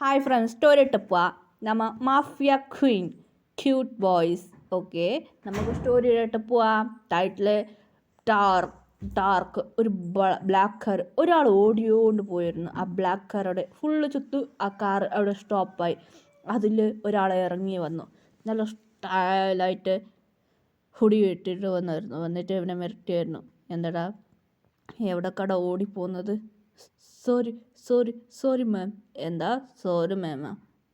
Hi friends story ഇട്ടപ്പോൾ നമ്മ mafia Queen cute boys okay നമുക്ക് സ്റ്റോറി ഇട്ട് പോവാം. ടൈറ്റില് ഡാർക്ക് ഒരു ബ്ലാക്ക് കാർ ഒരാൾ ഓടിയോണ്ട് പോയിരുന്നു. ആ ബ്ലാക്ക് കാർ അവിടെ ഫുള്ള് ചുറ്റു ആ കാർ അവിടെ സ്റ്റോപ്പായി. അതിൽ ഒരാളെ ഇറങ്ങി വന്നു. നല്ല സ്റ്റൈലായിട്ട് ഹുടി ഇട്ടിട്ട് വന്നിട്ട് ഇവനെ മിരട്ടിയായിരുന്നു. എന്താടാ എവിടെക്കട ഓടിപ്പോകുന്നത്? Sorry sorry sorry ma'am. എന്താ സോറി മാമാ?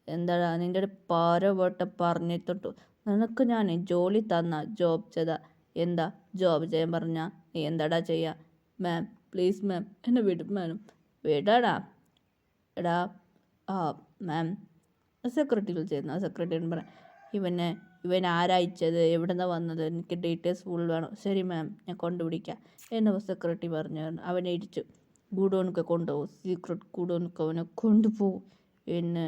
എന്താടാ നിൻ്റെ ഒരു പാരവട്ടം പറഞ്ഞിട്ടു നിനക്ക് ഞാൻ ജോലി തന്ന ജോബ് ചെയ്താ എന്താ ജോബ് ചെയ്യാൻ പറഞ്ഞാൽ നീ എന്താടാ ചെയ്യുക? മാം പ്ലീസ് മാം എന്നെ വിടും മാം. വിടാടാ എടാ. ആ മാം സെക്രട്ടറി വിളിച്ചിരുന്നു. ആ സെക്രട്ടറി പറയാം ഇവൻ ആരയച്ചത്, എവിടെ നിന്നാണ് വന്നത്, എനിക്ക് ഡീറ്റെയിൽസ് ഫുൾ വേണം. ശരി മാം ഞാൻ കൊണ്ടുപിടിക്കാം എന്ന് സെക്രട്ടറി പറഞ്ഞു. അവനെ ഇടിച്ചു. ഗുഡോണൊക്കെ കൊണ്ടുപോകും, സീക്രട്ട് ഗുഡോണൊക്കെ അവനെ കൊണ്ടുപോകും എന്ന്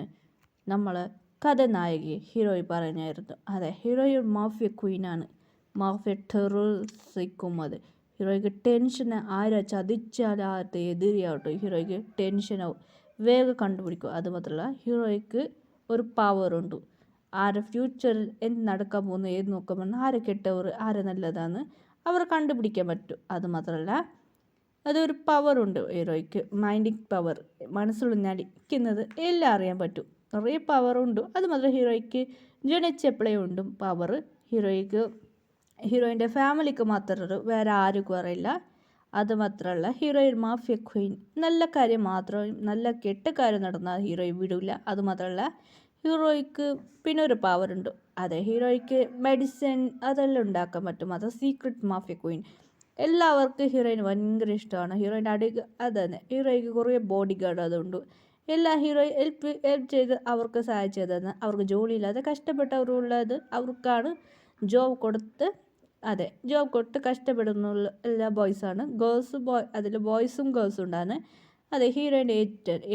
നമ്മളെ കഥനായകി ഹീറോയി പറഞ്ഞായിരുന്നു. അതെ, ഹീറോയി മാഫിയ ക്വീനാണ്, മാഫിയ ടെററിസിക്കും. അത് ഹീറോയ്ക്ക് ടെൻഷന്. ആരാ ചതിച്ചാൽ ആരുടെ എതിരെയാവട്ടെ ഹീറോയ്ക്ക് ടെൻഷനാവും, വേഗം കണ്ടുപിടിക്കും. അതുമാത്രമല്ല ഹീറോയ്ക്ക് ഒരു പവറുണ്ട്. ആരുടെ ഫ്യൂച്ചറിൽ എന്ത് നടക്കാൻ പോകുന്നു ഏത് നോക്കുമ്പോൾ ആരെ കെട്ടവർ ആരെ നല്ലതാണ് അവർ കണ്ടുപിടിക്കാൻ പറ്റും. അതുമാത്രമല്ല അതൊരു പവറുണ്ട് ഹീറോയ്ക്ക്, മൈൻഡിങ് പവർ. മനസ്സിലുഞ്ഞടിക്കുന്നത് എല്ലാം അറിയാൻ പറ്റും, നിറയെ പവറുണ്ട്. അതുമാത്രം ഹീറോയ്ക്ക് ജനിച്ചപ്പോഴേ ഉണ്ട് പവർ. ഹീറോയിൻ്റെ ഫാമിലിക്ക് മാത്രമേ വേറെ ആർക്കും അറിയില്ല. അതുമാത്രമല്ല ഹീറോയിൻ മാഫിയ ക്വീൻ. നല്ല കാര്യം മാത്രം, നല്ല കെട്ട കാര്യം നടന്നാൽ ഹീറോയി വിടില്ല. അതുമാത്രമല്ല ഹീറോയ്ക്ക് പിന്നെ ഒരു പവറുണ്ട്. അതെ, ഹീറോയ്ക്ക് മെഡിസിൻ അതെല്ലാം ഉണ്ടാക്കാൻ പറ്റും. അത് സീക്രട്ട് മാഫിയ ക്വീൻ. എല്ലാവർക്കും ഹീറോയിന് ഭയങ്കര ഇഷ്ടമാണ്. ഹീറോയിൻ്റെ അതന്നെ ഹീറോയ്ക്ക് കുറേ ബോഡി ഗാർഡ് അതുണ്ട്. എല്ലാ ഹീറോയും ഹെൽപ്പ് ചെയ്ത് അവർക്ക് സഹായിച്ചു തന്നെ. അവർക്ക് ജോലിയില്ലാതെ കഷ്ടപ്പെട്ടവരുള്ളത് അവർക്കാണ് ജോബ് കൊടുത്ത്. അതെ, ജോബ് കൊടുത്ത് കഷ്ടപ്പെടുന്ന എല്ലാ ബോയ്സാണ്. അതിൽ ബോയ്സും ഗേൾസും ഉണ്ടാണ്. അതെ, ഹീറോയിൻ്റെ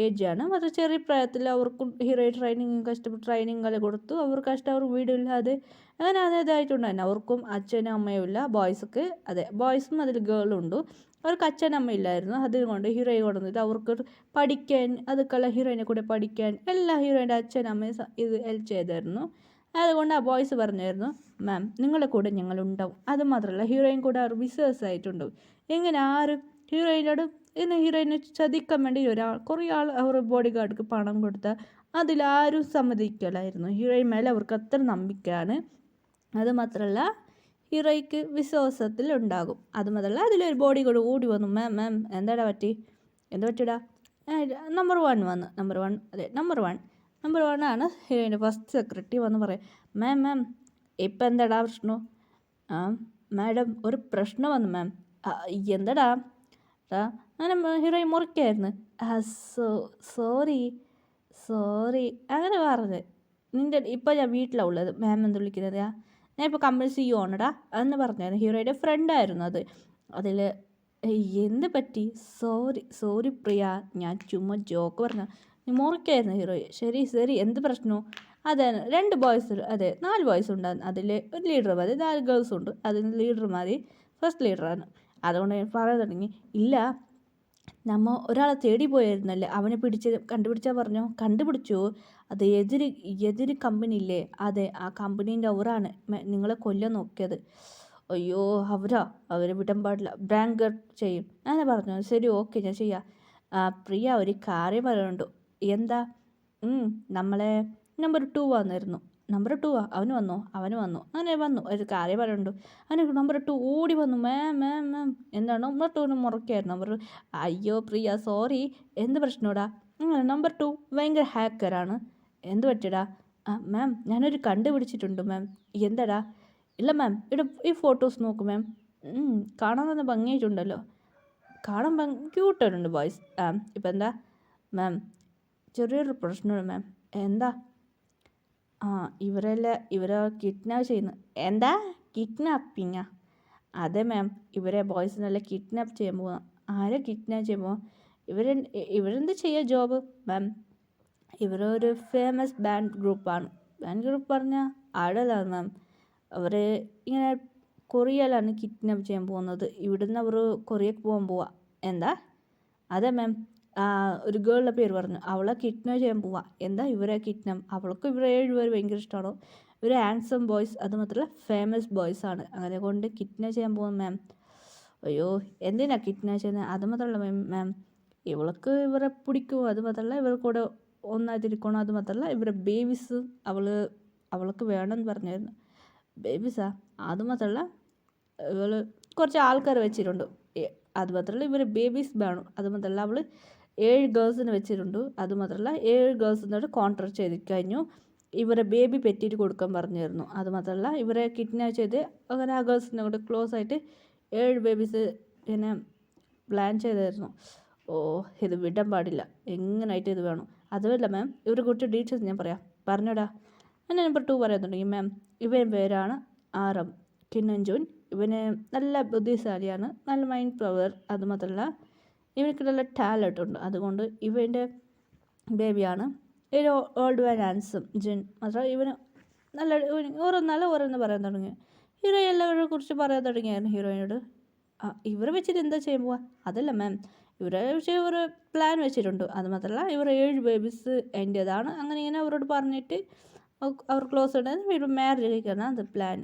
ഏജാണ്. അത് ചെറിയ പ്രായത്തിൽ അവർക്കും ഹീറോയിൻ കഷ്ടപ്പെട്ട് ട്രെയിനിങ് കൊടുത്തു. അവർ അവർ വീടില്ലാതെ അങ്ങനെ അതേതായിട്ടുണ്ട് തന്നെ. അവർക്കും അച്ഛനും അമ്മയും ഇല്ല ബോയ്സ്ക്ക്. അതെ, ബോയ്സും അതിൽ ഗേളുണ്ട്. അവർക്ക് അച്ഛനും അമ്മ ഇല്ലായിരുന്നു. അതുകൊണ്ട് ഹീറോയിൻ കൊണ്ടുവന്നിട്ട് അവർക്ക് പഠിക്കാൻ, അതൊക്കെയുള്ള ഹീറോയിനെ കൂടെ പഠിക്കാൻ എല്ലാ ഹീറോയിൻ്റെ അച്ഛനും അമ്മയും ഇത് ഹെൽപ്പ് ചെയ്തായിരുന്നു. അതുകൊണ്ട് ആ ബോയ്സ് പറഞ്ഞായിരുന്നു, മാം നിങ്ങളുടെ കൂടെ ഞങ്ങളുണ്ടാവും. അതുമാത്രമല്ല ഹീറോയിൻ കൂടെ അവർ വിശ്വാസമായിട്ടുണ്ടാവും. എങ്ങനെ ആരും ഹീറോയിനോട് ഇന്ന് ഹീറോയിനെ ചതിക്കാൻ വേണ്ടി കുറേ ആൾ അവർ ബോഡി ഗാർഡിക്ക് പണം കൊടുത്താൽ അതിലാരും സമ്മതിക്കലായിരുന്നു. ഹീറോയിൻ മേലെ അവർക്ക് അത്ര നമ്പിക്കയാണ്. അതുമാത്രമല്ല ഹീറോയ്ക്ക് വിശ്വാസത്തിൽ ഉണ്ടാകും. അതുമാത്രമല്ല അതിലൊരു ബോഡി ഗാർഡ് ഓടി വന്നു. മാം എന്താടാ പറ്റി? എന്താ പറ്റിയടാ? നമ്പർ 1 വന്നു. നമ്പർ 1 ആണ് ഹീറോയിൻ്റെ ഫസ്റ്റ് സെക്രട്ടറി വന്ന് പറയും, മാം ഇപ്പം എന്താടാ പ്രശ്നം? ആ മാഡം ഒരു പ്രശ്നം വന്നു മാം. എന്താടാ? അങ്ങനെ ഹീറോയിൻ മുറിക്കായിരുന്നു. സോറി അങ്ങനെ പറഞ്ഞത്. ഇപ്പോൾ ഞാൻ വീട്ടിലാണ് ഉള്ളത്. മാം എന്ത് വിളിക്കുന്നത്? ഞാൻ ഇപ്പോൾ കമ്പനി CEO ആണെടാ എന്ന് പറഞ്ഞായിരുന്നു. ഹീറോയുടെ ഫ്രണ്ടായിരുന്നു അത്. അതിൽ എന്ത് പറ്റി? സോറി പ്രിയ, ഞാൻ ചുമ്മാ ജോക്ക് പറഞ്ഞു. നീ മുറിക്കായിരുന്നു ഹീറോയി. ശരി എന്ത് പ്രശ്നമോ? അതെ 2 ബോയ്സ്, അതെ 4 ബോയ്സ് ഉണ്ടായിരുന്നു. അതിൽ ഒരു ലീഡർ മതി, 4 ഗേൾസും ഉണ്ട്. അതിൽ ലീഡർ മതി, ഫസ്റ്റ് ലീഡറാണ്. അതുകൊണ്ട് ഞാൻ പറയാൻ തുടങ്ങി. ഇല്ല, നമ്മ ഒരാളെ തേടി പോയായിരുന്നല്ലേ, അവനെ കണ്ടുപിടിച്ചാൽ പറഞ്ഞു. കണ്ടുപിടിച്ചു. അത് എതിര് കമ്പനി ഇല്ലേ, അതെ ആ കമ്പനീൻ്റെ അവരാണ് നിങ്ങളെ കൊല്ലാൻ നോക്കിയത്. അയ്യോ അവരെ വിടാൻ പാടില്ല, ബ്രാങ്ക് ചെയ്യും അങ്ങനെ പറഞ്ഞു. ശരി ഓക്കെ ഞാൻ ചെയ്യാം. പ്രിയ ഒരു കാര്യം പറയാനുണ്ട്. എന്താ? നമ്മളെ നമ്പർ 2 വന്നിരുന്നു. നമ്പർ 2 അവന് വന്നു. അങ്ങനെ വന്നു, ഒരു കാര്യം പറയുന്നുണ്ട്. അങ്ങനെ നമ്പർ 2 ഓടി വന്നു. മാം എന്താണ്? നമ്പർ 2 മുറക്കായിരുന്നു. അയ്യോ പ്രിയ സോറി, എന്ത് പ്രശ്നമാടാ? നമ്പർ 2 ഭയങ്കര ഹാക്കറാണ്. എന്ത് പറ്റിയടാ? മാം ഞാനൊരു കണ്ടുപിടിച്ചിട്ടുണ്ട് മാം. എന്താടാ? ഇല്ല മാം, ഈ ഫോട്ടോസ് നോക്കും മാം. കാണാൻ തന്നെ ഭംഗിയായിട്ടുണ്ടല്ലോ, കാണാൻ ക്യൂട്ടായിട്ടുണ്ട് ബോയ്സ്. ഇപ്പം എന്താ മാം? ചെറിയൊരു പ്രശ്നമാണ് മാം. എന്താ? ഇവരെ കിഡ്നാപ്പ് ചെയ്യുന്നു. എന്താ കിഡ്നാപ്പിങ്ങാ? അതെ മാം, ഇവരെ ബോയ്സിനെല്ലാം കിഡ്നാപ്പ് ചെയ്യാൻ പോവാം. ആരെ കിഡ്നാപ്പ് ചെയ്യാൻ പോവാം? ഇവരെന്ത് ചെയ്യുക ജോബ് മാം? ഇവരൊരു ഫേമസ് ബാൻഡ് ഗ്രൂപ്പാണ്. ബാൻഡ് ഗ്രൂപ്പ് പറഞ്ഞാൽ ആടലാണ് മാം. അവർ ഇങ്ങനെ കൊറിയയിലാണ് കിഡ്നാപ്പ് ചെയ്യാൻ പോകുന്നത്. ഇവിടുന്ന് അവർ കൊറിയക്ക് പോകാൻ പോവാ. എന്താ? അതെ മാം, ഒരു ഗേളിൻ്റെ പേര് പറഞ്ഞു. അവളെ കിഡ്നാപ്പ് ചെയ്യാൻ പോവാ. എന്താ ഇവരെ കിഡ്നാപ്പ്? അവൾക്ക് ഇവരെ 7 പേര് ഭയങ്കര ഇഷ്ടമാണോ? ഇവർ ഹാൻസം ബോയ്സ്, അത് മാത്രമല്ല ഫേമസ് ബോയ്സ് ആണ്. അങ്ങനെ കൊണ്ട് കിഡ്നാപ്പ് ചെയ്യാൻ പോകും മാം. അയ്യോ, എന്തിനാ കിഡ്നാപ്പ് ചെയ്യുന്നത്? അത് മാത്രമല്ല മാം, ഇവൾക്ക് ഇവരെ പിടിക്കും. അത് മാത്രമല്ല ഇവർ കൂടെ ഒന്നായിട്ടിരിക്കണം. അത് മാത്രമല്ല ഇവരെ ബേബീസ് അവൾക്ക് വേണമെന്ന് പറഞ്ഞായിരുന്നു. ബേബീസാ? അത് മാത്രമല്ല ഇവൾ കുറച്ച് ആൾക്കാർ വെച്ചിട്ടുണ്ട്. അത് മാത്രമല്ല ഇവർ ബേബീസ് വേണം. അത് മാത്രമല്ല അവൾ 7 ഗേൾസിനെ വെച്ചിട്ടുണ്ട്. അത് മാത്രമല്ല 7 ഗേൾസിനോട് കോൺട്രാക്ട് ചെയ്ത് കഴിഞ്ഞു. ഇവരെ ബേബി പെറ്റിട്ട് കൊടുക്കാൻ പറഞ്ഞിരുന്നു. അത് മാത്രമല്ല ഇവരെ കിഡ്നാപ്പ് ചെയ്ത് അങ്ങനെ ആ ഗേൾസിനോട് ക്ലോസ് ആയിട്ട് 7 ബേബീസ് ഇങ്ങനെ പ്ലാൻ ചെയ്തായിരുന്നു. ഓ, ഇത് വിടാൻ പാടില്ല. എങ്ങനായിട്ട് ഇത് വേണം. അതുമല്ല മാം, ഇവരെ കുറച്ച് ഡീറ്റെയിൽസ് ഞാൻ പറയാം. പറഞ്ഞോടാ. ഞാൻ നമ്പർ 2 പറയുന്നുണ്ടെങ്കിൽ മാം, ഇവൻ പേരാണ് ആറം കിന്നഞ്ചൂൻ. ഇവന് നല്ല ബുദ്ധിശാലിയാണ്, നല്ല മൈൻഡ് പവർ. അത് മാത്രമല്ല ഇവനക്ക് നല്ല ടാലൻ്റ് ഉണ്ട്. അതുകൊണ്ട് ഇവൻ്റെ ബേബിയാണ് ഒരു ഓൾഡ് മാൻ ഹാൻസം ജിൻ. മാത്രമല്ല ഇവന് നല്ല ഓരോന്ന് പറയാൻ തുടങ്ങി. ഹീറോയിൻ എല്ലാവരെ കുറിച്ച് പറയാൻ തുടങ്ങിയായിരുന്നു ഹീറോയിനോട്. ഇവരെ വെച്ചിട്ട് എന്താ ചെയ്യാൻ പോവാ? അതല്ല മാം, ഇവരെ വെച്ച് ഒരു പ്ലാൻ വെച്ചിട്ടുണ്ട്. അത് മാത്രമല്ല ഇവർ 7 ബേബീസ് എൻ്റേതാണ്. അങ്ങനെ ഇങ്ങനെ അവരോട് പറഞ്ഞിട്ട് അവർ ക്ലോസ് ഉണ്ടായിരുന്നു. മാരേജ് കഴിക്കാനാണ് അത് പ്ലാൻ.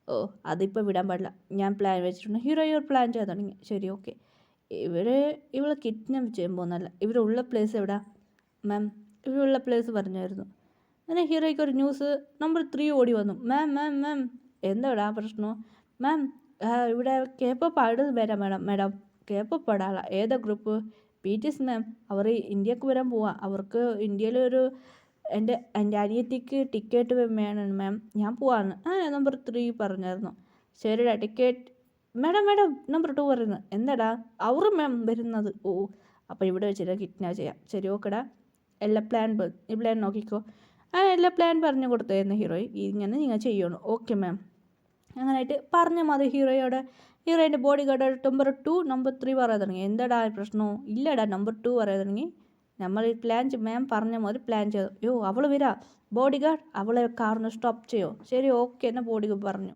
ഓ, അതിപ്പോൾ വിടാൻ പാടില്ല. ഞാൻ പ്ലാൻ വെച്ചിട്ടുണ്ട്. ഹീറോ പ്ലാൻ ചെയ്യാൻ തുടങ്ങി. ശരി, ഓക്കെ. ഇവളെ കിഡ്നാപ്പ് ചെയ്യാൻ പോകുന്നല്ല. ഇവരുള്ള പ്ലേസ് എവിടാ മാം? ഇവരുള്ള പ്ലേസ് പറഞ്ഞായിരുന്നു. അങ്ങനെ ഹീറോയ്ക്ക് ഒരു ന്യൂസ് നമ്പർ 3 ഓടി വന്നു. മാം മാം മാം, എന്താടാ പ്രശ്നം? മാം, ഇവിടെ കേപ്പോപ്പ് ആയിട്ട് വരാം മാഡം. കേപ്പോപ്പ് ആടാളാ. ഏതാ ഗ്രൂപ്പ്? BTS മാം. അവർ ഇന്ത്യക്ക് വരാൻ പോവാ. അവർക്ക് ഇന്ത്യയിലൊരു എൻ്റെ അനിയത്തിക്ക് ടിക്കറ്റ് വേണം മാം. ഞാൻ പോവാണ്. നമ്പർ 3 പറഞ്ഞായിരുന്നു. ശരിടാ, ടിക്കറ്റ് മാഡം നമ്പർ 2 പറയുന്നത്. എന്താടാ? അവർ മാം വരുന്നത്. ഓ, അപ്പോൾ ഇവിടെ വെച്ചിട്ട് കിഡ്നാപ്പ് ചെയ്യാം. ശരി, ഓക്കെടാ. എല്ലാ പ്ലാൻ നോക്കിക്കോ. എല്ലാ പ്ലാൻ പറഞ്ഞു കൊടുത്തായിരുന്നു ഹീറോയിൻ. ഇങ്ങനെ നിങ്ങൾ ചെയ്യണം. Okay ma'am. അങ്ങനെയായിട്ട് പറഞ്ഞ മതി ഹീറോയിൻ്റെ ബോഡി ഗാർഡ് നമ്പർ 3 പറയാൻ തുടങ്ങി. എന്താടാ പ്രശ്നമോ? ഇല്ലടാ, നമ്പർ 2 പറയാൻ തുടങ്ങി. നമ്മൾ മാം പറഞ്ഞ മതി പ്ലാൻ ചെയ്തു. അവൾ വരാ. ബോഡി ഗാർഡ് അവളെ കാറിന് സ്റ്റോപ്പ് ചെയ്യോ? ശരി, ഓക്കെ എന്ന് ബോഡി ഗാർഡ് പറഞ്ഞു.